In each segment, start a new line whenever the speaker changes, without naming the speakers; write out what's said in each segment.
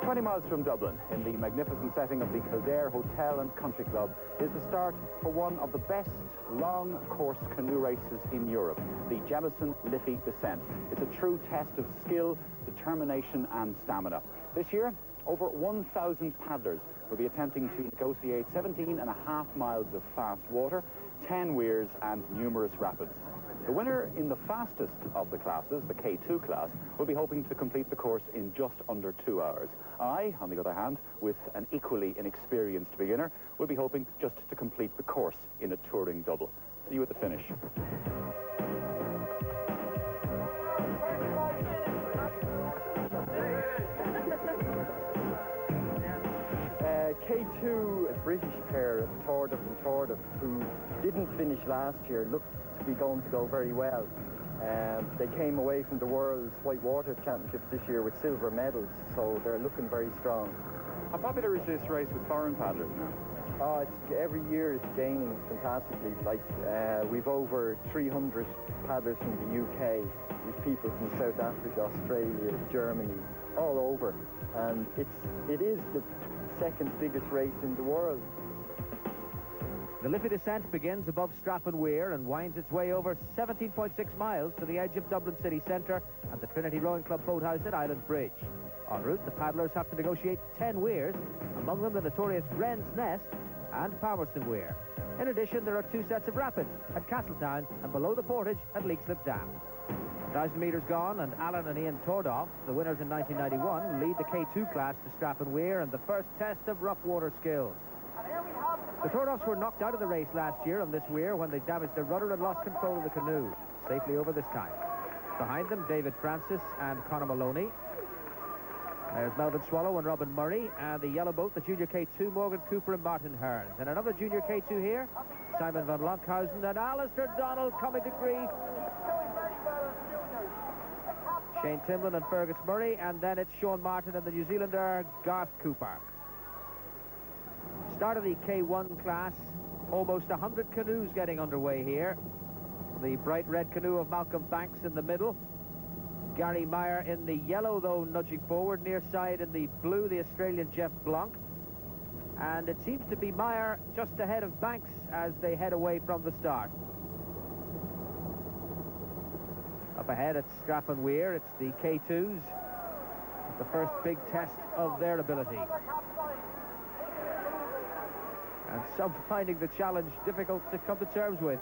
20 miles from Dublin, in the magnificent setting of the Kildare Hotel and Country Club, is the start for one of the best long-course canoe races in Europe, the Jemison Liffey Descent. It's a true test of skill, determination and stamina. This year, over 1,000 paddlers will be attempting to negotiate 17.5 miles of fast water, 10 weirs and numerous rapids. The winner in the fastest of the classes, the K2 class, will be hoping to complete the course in just under 2 hours. I, on the other hand, with an equally inexperienced beginner, will be hoping just to complete the course in a touring double. See you at the finish.
K2, a British pair of Tordif and Tordif, who didn't finish last year, looked to be going to go very well. They came away from the World's Whitewater Championships this year with silver medals, so they're looking very strong.
How popular is this race with foreign paddlers now?
Oh, every year it's gaining fantastically. Like, we've over 300 paddlers from the UK, with people from South Africa, Australia, Germany, all over. And it is the second biggest race in the world.
The Liffey Descent begins above Straffan Weir and winds its way over 17.6 miles to the edge of Dublin city centre and the Trinity Rowing Club boathouse at Island Bridge. En route, the paddlers have to negotiate 10 weirs, among them the notorious Wren's Nest and Palmerston Weir. In addition, there are 2 sets of rapids at Castletown and below the portage at Leakslip Dam. 1,000 metres gone, and Alan and Ian Tordoff, the winners in 1991, lead the K2 class to Straffan Weir and the first test of rough water skills. The Tordoffs were knocked out of the race last year on this weir when they damaged their rudder and lost control of the canoe. Safely over this time. Behind them, David Francis and Conor Maloney. There's Melvin Swallow and Robin Murray, and the yellow boat, the Junior K2, Morgan Cooper and Martin Hearns. And another Junior K2 here, Simon van Lonkhausen and Alistair Donald coming to grief. Shane Timlin and Fergus Murray, and then it's Sean Martin and the New Zealander Garth Cooper. Start of the K1 class, almost 100 canoes getting underway here. The bright red canoe of Malcolm Banks in the middle. Gary Meyer in the yellow, though, nudging forward. Near side in the blue, the Australian Jeff Blanc. And it seems to be Meyer just ahead of Banks as they head away from the start. Up ahead at Straffan Weir, it's the K2s. The first big test of their ability. And some finding the challenge difficult to come to terms with.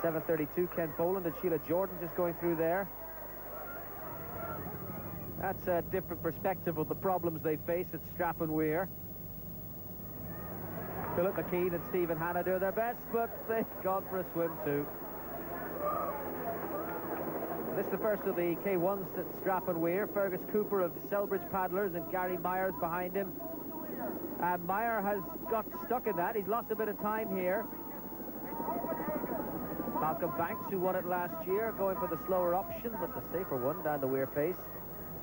7:32, Ken Boland and Sheila Jordan just going through there. That's a different perspective of the problems they face at Straffan Weir. Philip McKean and Stephen Hanna do their best, but they've gone for a swim too. This is the first of the K1s at Straffan Weir. Fergus Cooper of Selbridge Paddlers and Gary Myers behind him. And Meyer has got stuck in that. He's lost a bit of time here. Malcolm Banks, who won it last year, going for the slower option, but the safer one down the Weir face.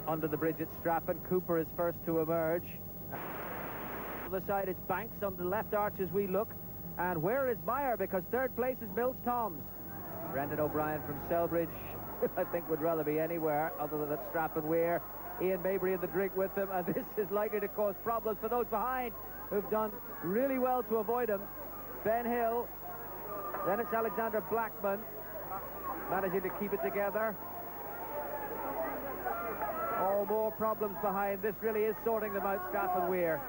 Under the bridge at Straffan, Cooper is first to emerge. On the side, it's Banks on the left arch as we look. And where is Meyer? Because third place is Mills Toms. Brendan O'Brien from Selbridge, I think, would rather be anywhere other than at Straffan Weir. Ian Mabry in the drink with them, and this is likely to cause problems for those behind who've done really well to avoid him. Ben Hill, then it's Alexander Blackman, managing to keep it together. Oh, more problems behind. This really is sorting them out, Straffan Weir.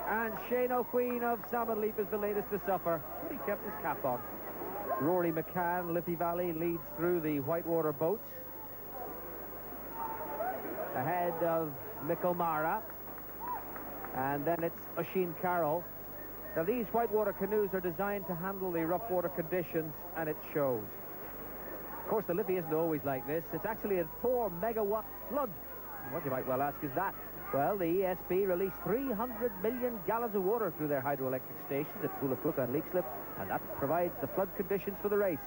And Shane O'Queen of Salmon Leap is the latest to suffer, but he kept his cap on. Rory McCann, Liffey Valley, leads through the whitewater boats. Ahead of Mick O'Mara. And then it's Oisin Carroll. Now, these whitewater canoes are designed to handle the rough water conditions, and it shows. Of course, the Liffey isn't always like this. It's actually a 4 megawatt flood. What you might well ask is that? Well, the ESB released 300 million gallons of water through their hydroelectric stations at Poolaflook and Leakslip, and that provides the flood conditions for the race.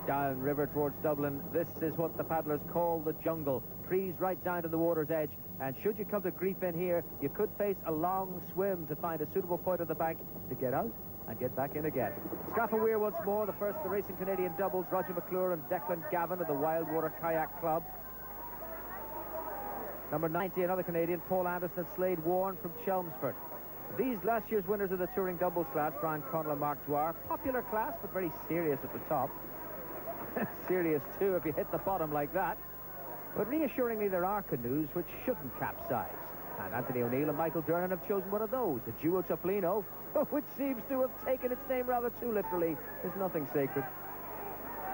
Down river towards Dublin, this is what the paddlers call the jungle. Trees right down to the water's edge, and should you come to grief in here, you could face a long swim to find a suitable point on the bank to get out and get back in again. Stratham Weir once more, the first of the Racing Canadian doubles, Roger McClure and Declan Gavin of the Wildwater Kayak Club. Number 90, another Canadian, Paul Anderson and Slade Warren from Chelmsford. These last year's winners of the touring doubles class, Brian Connell and Mark Dwyer, popular class but very serious at the top. Serious too if you hit the bottom like that. But reassuringly there are canoes which shouldn't capsize. And Anthony O'Neill and Michael Dernan have chosen one of those, the Duo Topolino, which seems to have taken its name rather too literally. There's nothing sacred.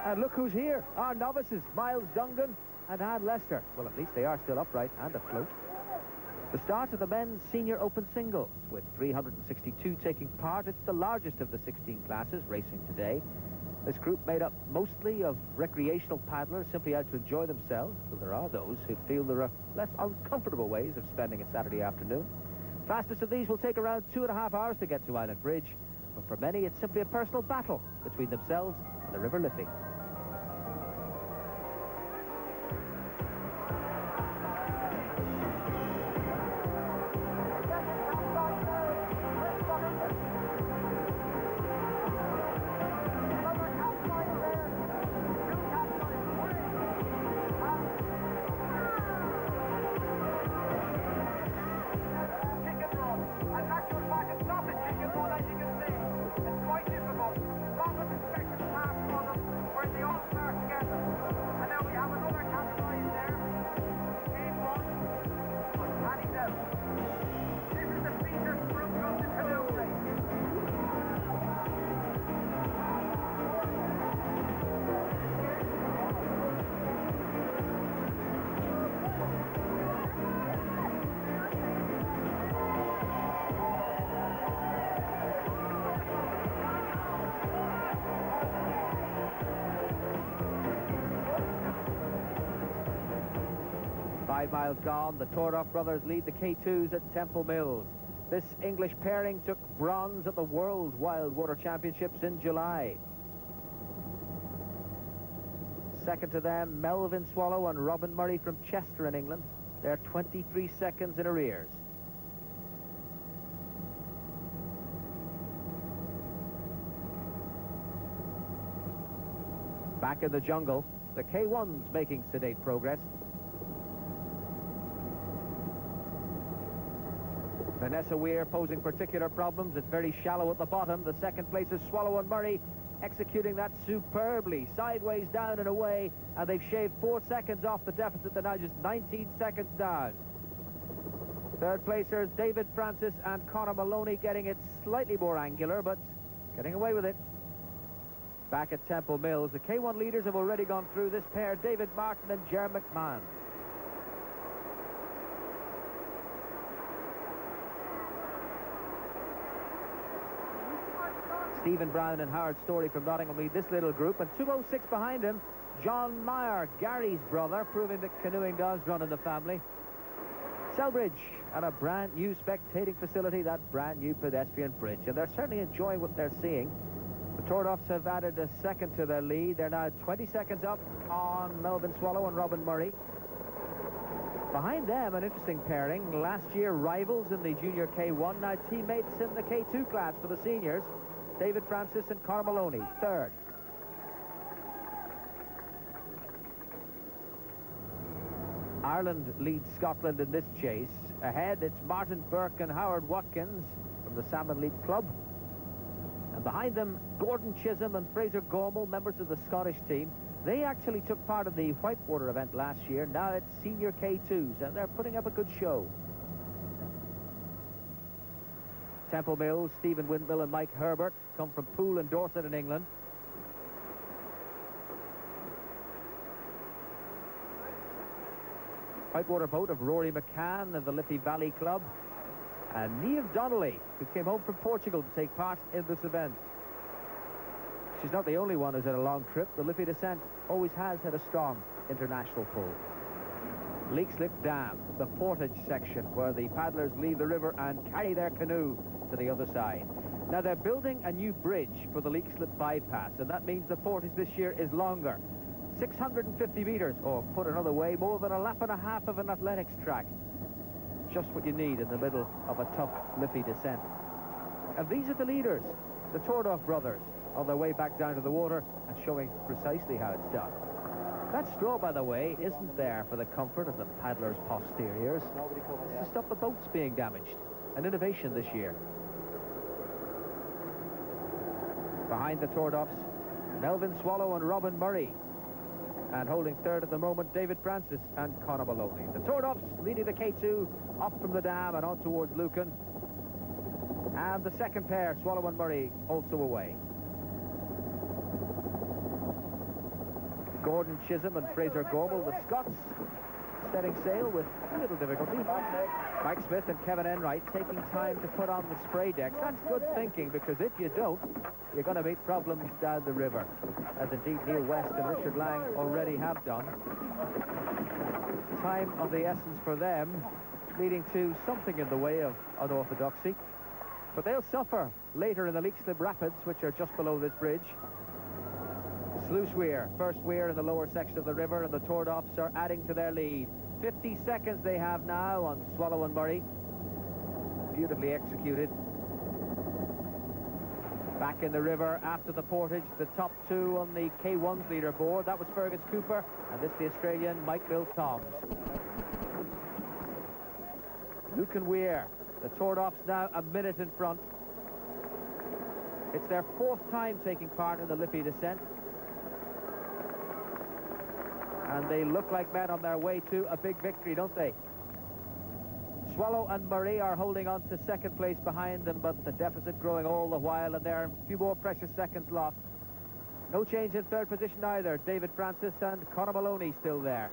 And look who's here, our novices, Miles Dungan and Anne Lester. Well, at least they are still upright and afloat. The start of the men's senior open singles, with 362 taking part. It's the largest of the 16 classes racing today. This group made up mostly of recreational paddlers simply out to enjoy themselves, though there are those who feel there are less uncomfortable ways of spending a Saturday afternoon. Fastest of these will take around 2.5 hours to get to Island Bridge, but for many it's simply a personal battle between themselves and the River Liffey. Miles gone, the Tordorf brothers lead the K2s at Temple Mills. This English pairing took bronze at the World Wildwater Championships in July. Second to them, Melvin Swallow and Robin Murray from Chester in England. They're 23 seconds in arrears. Back in the jungle, the K1's making sedate progress. Vanessa Weir posing particular problems. It's very shallow at the bottom. The second place is Swallow and Murray executing that superbly, sideways down and away, and they've shaved 4 seconds off the deficit. They're now just 19 seconds down. Third placers David Francis and Conor Maloney getting it slightly more angular, but getting away with it. Back at Temple Mills, the K1 leaders have already gone through. This pair, David Martin and Ger McMahon. Stephen Brown and Howard Storey from Nottingham lead this little group, and 2:06 behind him, John Meyer, Gary's brother, proving that canoeing does run in the family. Selbridge and a brand new spectating facility, that brand new pedestrian bridge, and they're certainly enjoying what they're seeing. The Tordorfs have added a second to their lead. They're now 20 seconds up on Melvin Swallow and Robin Murray. Behind them, an interesting pairing, last year rivals in the junior K1, now teammates in the K2 class for the seniors. David Francis and Conor Maloney, third. Ireland leads Scotland in this chase. Ahead, it's Martin Burke and Howard Watkins from the Salmon Leap Club. And behind them, Gordon Chisholm and Fraser Gormel, members of the Scottish team. They actually took part in the Whitewater event last year. Now it's senior K2s, and they're putting up a good show. Temple Mills, Stephen Windmill and Mike Herbert come from Poole and Dorset in England. Whitewater boat of Rory McCann of the Liffey Valley Club. And Niamh Donnelly, who came home from Portugal to take part in this event. She's not the only one who's had a long trip. The Liffey Descent always has had a strong international pull. Leakslip Dam, the portage section, where the paddlers leave the river and carry their canoe to the other side. Now they're building a new bridge for the Leakslip bypass, and that means the portage this year is longer. 650 meters, or put another way, more than a lap and a half of an athletics track. Just what you need in the middle of a tough Liffey descent. And these are the leaders. The Tordoff brothers on their way back down to the water and showing precisely how it's done. That straw, by the way, isn't there for the comfort of the paddlers' posteriors. It's to stop the boats being damaged. An innovation this year. Behind the Tordoffs, Melvin Swallow and Robin Murray. And holding third at the moment, David Francis and Conor Maloney. The Tordoffs leading the K2 off from the dam and on towards Lucan. And the second pair, Swallow and Murray, also away. Gordon Chisholm and Fraser Gorbel, the Scots, setting sail with a little difficulty. Mike Smith and Kevin Enright taking time to put on the spray decks. That's good thinking, because if you don't, you're going to meet problems down the river, as indeed Neil West and Richard Lang already have done. Time of the essence for them, leading to something in the way of unorthodoxy. But they'll suffer later in the Leixlip Rapids, which are just below this bridge. Sluice Weir, first weir in the lower section of the river, and the Tordoffs are adding to their lead. 50 seconds they have now on Swallow and Murray. Beautifully executed. Back in the river after the portage, the top two on the K1's leaderboard. That was Fergus Cooper, and this the Australian Mike Bill Toms. Lucan Weir, the Tordoffs now a minute in front. It's their fourth time taking part in the Liffey descent. And they look like men on their way to a big victory, don't they? Swallow and Murray are holding on to second place behind them, but the deficit growing all the while, and there are a few more precious seconds lost. No change in third position either. David Francis and Conor Maloney still there.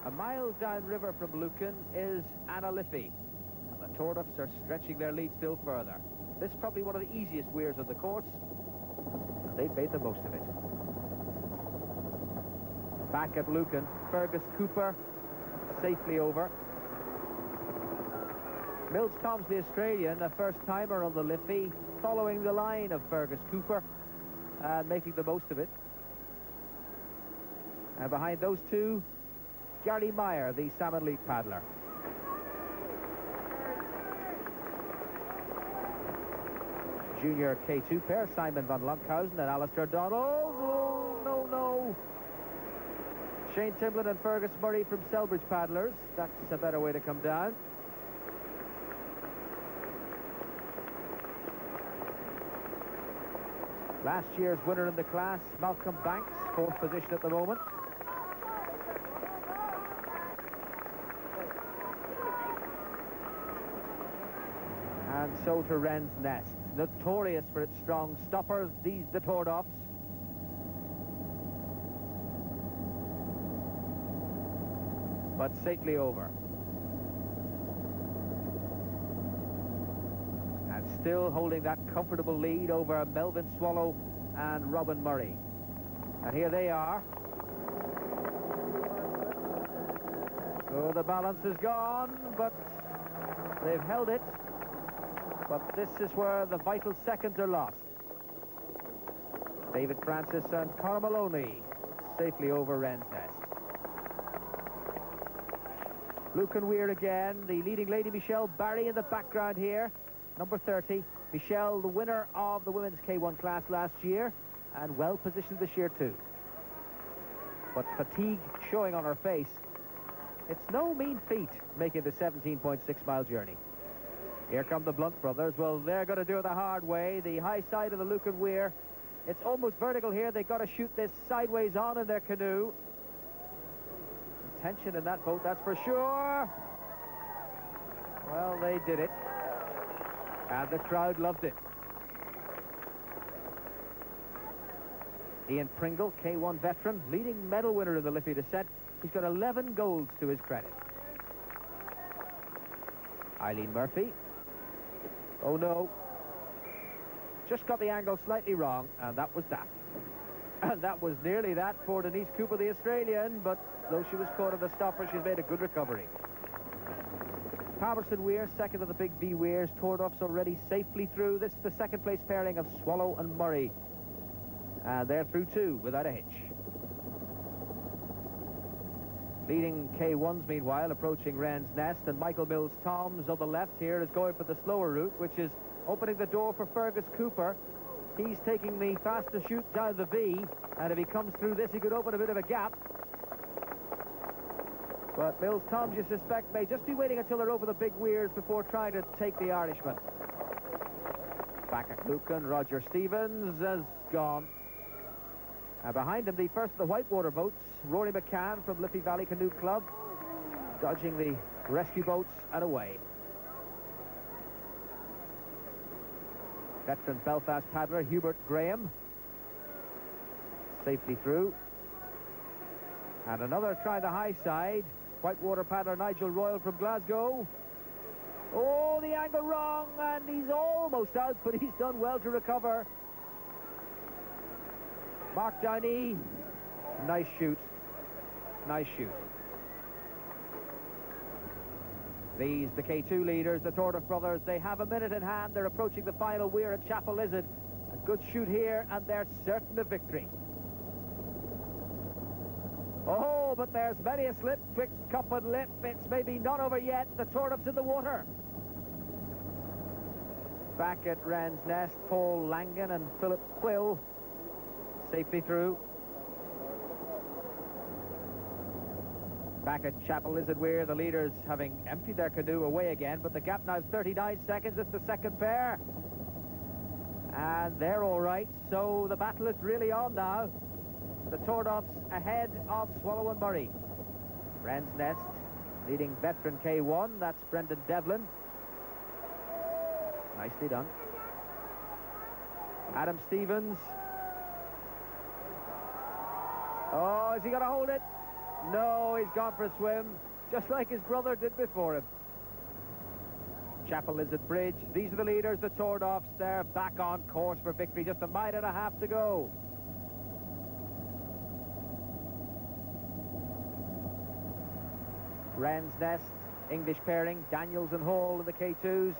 A mile downriver from Lucan is Anna Liffey. The Tordoffs are stretching their lead still further. This is probably one of the easiest weirs of the course, and they've made the most of it. Back at Lucan, Fergus Cooper safely over. Mills Toms, the Australian, a first-timer on the Liffey, following the line of Fergus Cooper and making the most of it. And behind those two, Gary Meyer, the Salmon League paddler. Junior K2 pair, Simon van Lankhausen and Alistair Donald. Oh, no. Shane Timlin and Fergus Murray from Selbridge paddlers. That's a better way to come down. Last year's winner in the class, Malcolm Banks, fourth position at the moment. And so to Wren's Nest. Notorious for its strong stoppers, these the Tordoffs. But safely over. And still holding that comfortable lead over Melvin Swallow and Robin Murray. And here they are. Oh, the balance is gone, but they've held it. But this is where the vital seconds are lost. David Francis and Conor Maloney safely over Wren's Nest. Lucan Weir again, the leading lady Michelle Barry in the background here, number 30. Michelle, the winner of the women's K1 class last year, and well positioned this year too. But fatigue showing on her face. It's no mean feat making the 17.6 mile journey. Here come the Blunt brothers. Well, they're going to do it the hard way. The high side of the Lucan Weir. It's almost vertical here. They've got to shoot this sideways on in their canoe. Tension in that boat, that's for sure. Well, they did it. And the crowd loved it. Ian Pringle, K1 veteran, leading medal winner in the Liffey descent. He's got 11 golds to his credit. Eileen Murphy. Oh, no. Just got the angle slightly wrong, and that was that. And that was nearly that for Denise Cooper, the Australian, but though she was caught in the stopper, she's made a good recovery. Palmerston Weir, second of the big V Weirs. Tordoffs already safely through. This is the second place pairing of Swallow and Murray. And they're through too, without a hitch. Leading K1s, meanwhile, approaching Wren's Nest, and Michael Mills-Toms on the left here is going for the slower route, which is opening the door for Fergus Cooper. He's taking the fastest shoot down the V, and if he comes through this, he could open a bit of a gap. But Mills-Toms, you suspect, may just be waiting until they're over the big weirs before trying to take the Irishman. Back at Lucan, Roger Stevens has gone. Behind him, the first of the whitewater boats, Rory McCann from Liffey Valley Canoe Club, dodging the rescue boats and away. Veteran Belfast paddler Hubert Graham safely through. And another try the high side. Whitewater paddler Nigel Royal from Glasgow. Oh, the angle wrong, and he's almost out, but he's done well to recover. Mark Downey, nice shoot. Nice shoot. These, the K2 leaders, the Tordoff brothers, they have a minute in hand. They're approaching the final weir at Chapel Lizard. A good shoot here, and they're certain of victory. Oh, but there's many a slip twixt cup and lip. It's maybe not over yet. The Tordoff's in the water. Back at Wren's Nest, Paul Langan and Philip Quill safely through. Back at Chapel Lizard Weir, the leaders having emptied their canoe away again, but the gap now is 39 seconds. It's the second pair. And they're all right, so the battle is really on now. The Tordoffs ahead of Swallow and Murray. Wren's Nest leading veteran K1, that's Brendan Devlin. Nicely done. Adam Stevens. Oh, is he going to hold it? No, he's gone for a swim, just like his brother did before him. Chapel Lizard Bridge, these are the leaders, the Tordoffs. They're back on course for victory, just a mile and a half to go. Wren's Nest, English pairing, Daniels and Hall in the K2s.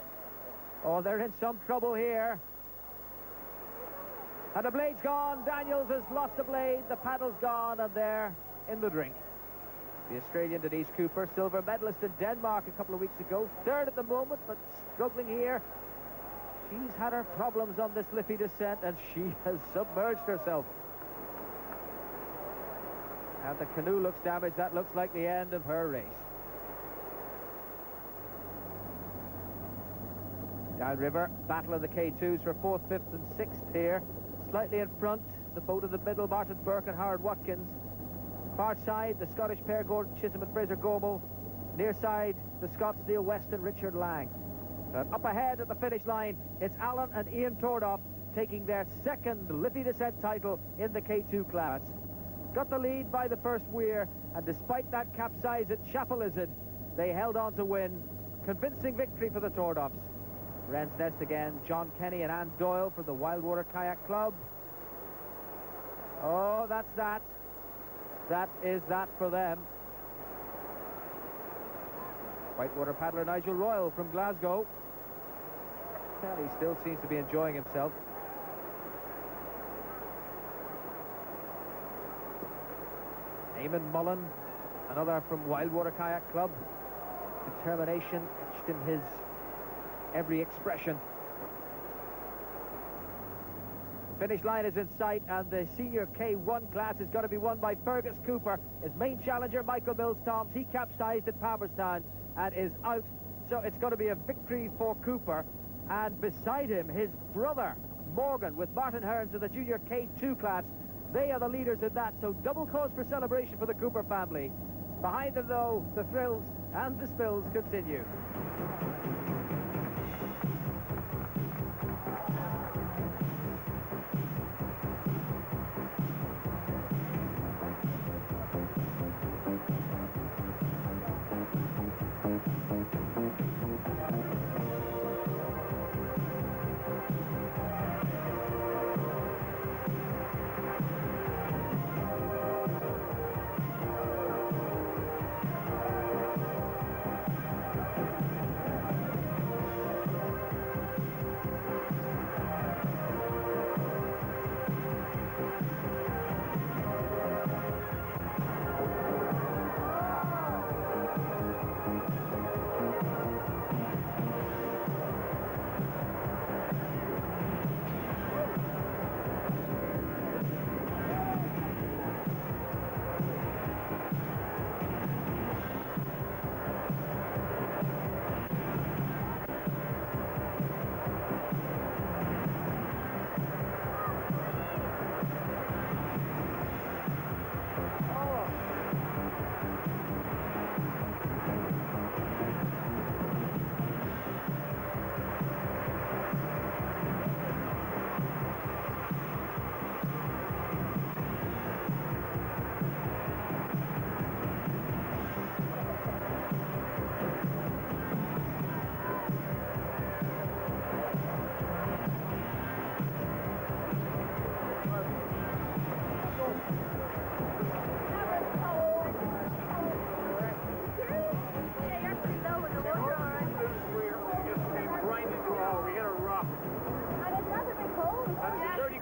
Oh, they're in some trouble here. And the blade's gone. Daniels has lost the blade. The paddle's gone, and they're in the drink. The Australian Denise Cooper, silver medalist in Denmark a couple of weeks ago. Third at the moment, but struggling here. She's had her problems on this Liffey descent, and she has submerged herself. And the canoe looks damaged. That looks like the end of her race. Downriver, battle of the K2s for 4th, 5th and 6th here. Slightly in front, the boat in the middle, Martin Burke and Howard Watkins. Far side, the Scottish pair, Gordon Chisholm and Fraser Gormel. Near side, the Scots, Neil West and Richard Lang. And up ahead at the finish line, it's Alan and Ian Tordoff taking their second Liffey Descent title in the K2 class. Got the lead by the first weir, and despite that capsize at Chapel Lizard, they held on to win. Convincing victory for the Tordoffs. Wren's Nest again, John Kenny and Ann Doyle from the Wildwater Kayak Club. Oh, that's that. That is that for them. Whitewater paddler Nigel Royal from Glasgow. Well, he still seems to be enjoying himself. Eamon Mullen, another from Wildwater Kayak Club. Determination etched in his every expression. Finish line is in sight, and the senior K1 class is going to be won by Fergus Cooper. His main challenger, Michael Mills-Toms, he capsized at Palmerstown and is out. So it's going to be a victory for Cooper. And beside him, his brother, Morgan, with Martin Hearns in the junior K2 class. They are the leaders in that, so double cause for celebration for the Cooper family. Behind them, though, the thrills and the spills continue.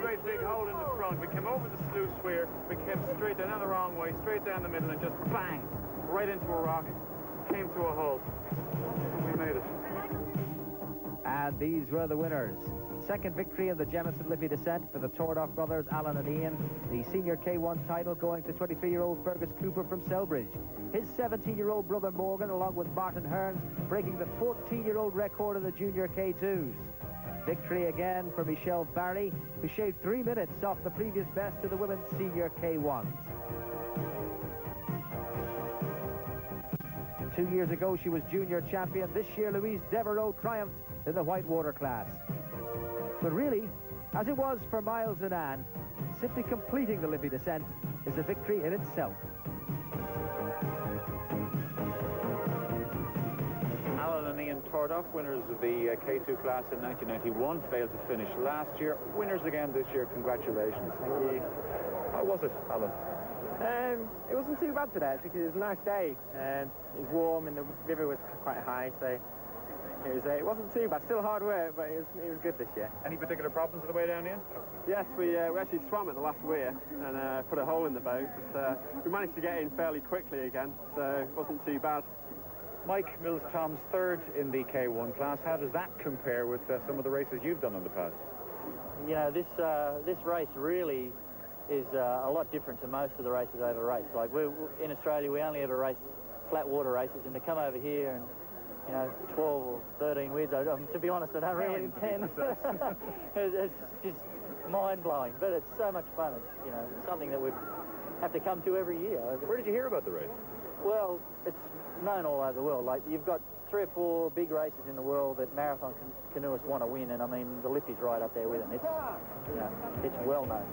great big hole in the front. We came over the sluice weir, we came straight down the wrong way, straight down the middle, and just bang, right into a rock, came to a halt. We made it.
And these were the winners. Second victory in the Jemison Liffey descent for the Tordoff brothers, Alan and Ian. The senior K1 title going to 23-year-old Fergus Cooper from Selbridge. His 17-year-old brother Morgan, along with Martin Hearns, breaking the 14-year-old record in the junior K2s. Victory again for Michelle Barry, who shaved 3 minutes off the previous best in the women's senior K1s. 2 years ago, she was junior champion. This year, Louise Devereaux triumphed in the whitewater class. But really, as it was for Miles and Anne, simply completing the Liffey descent is a victory in itself.
Alan and Ian Tordoff, winners of the K2 class in 1991, failed to finish last year. Winners again this year, congratulations.
Thank you.
How was it, Alan?
It wasn't too bad today, actually, because it was a nice day. It was warm and the river was quite high, so it wasn't too bad. Still hard work, but it was good this year.
Any particular problems on the way down here?
Yes, we actually swam at the last weir and put a hole in the boat, but we managed to get in fairly quickly again, so it wasn't too bad.
Mike Mills-Tom's third in the K1 class. How does that compare with some of the races you've done in the past?
You know, this race really is a lot different to most of the races I've ever raced. Like, in Australia, we only ever raced flat water races, and to come over here and, you know, 12 or 13 weirs, to be honest, I don't really intend. It's just mind-blowing, but it's so much fun. It's, you know, something that we have to come to every year.
Where did you hear about the race?
Well, it's known all over the world. Like, you've got 3 or 4 big races in the world that marathon canoeists want to win, and I mean, the Liffey's right up there with them. It's, you know, it's well known.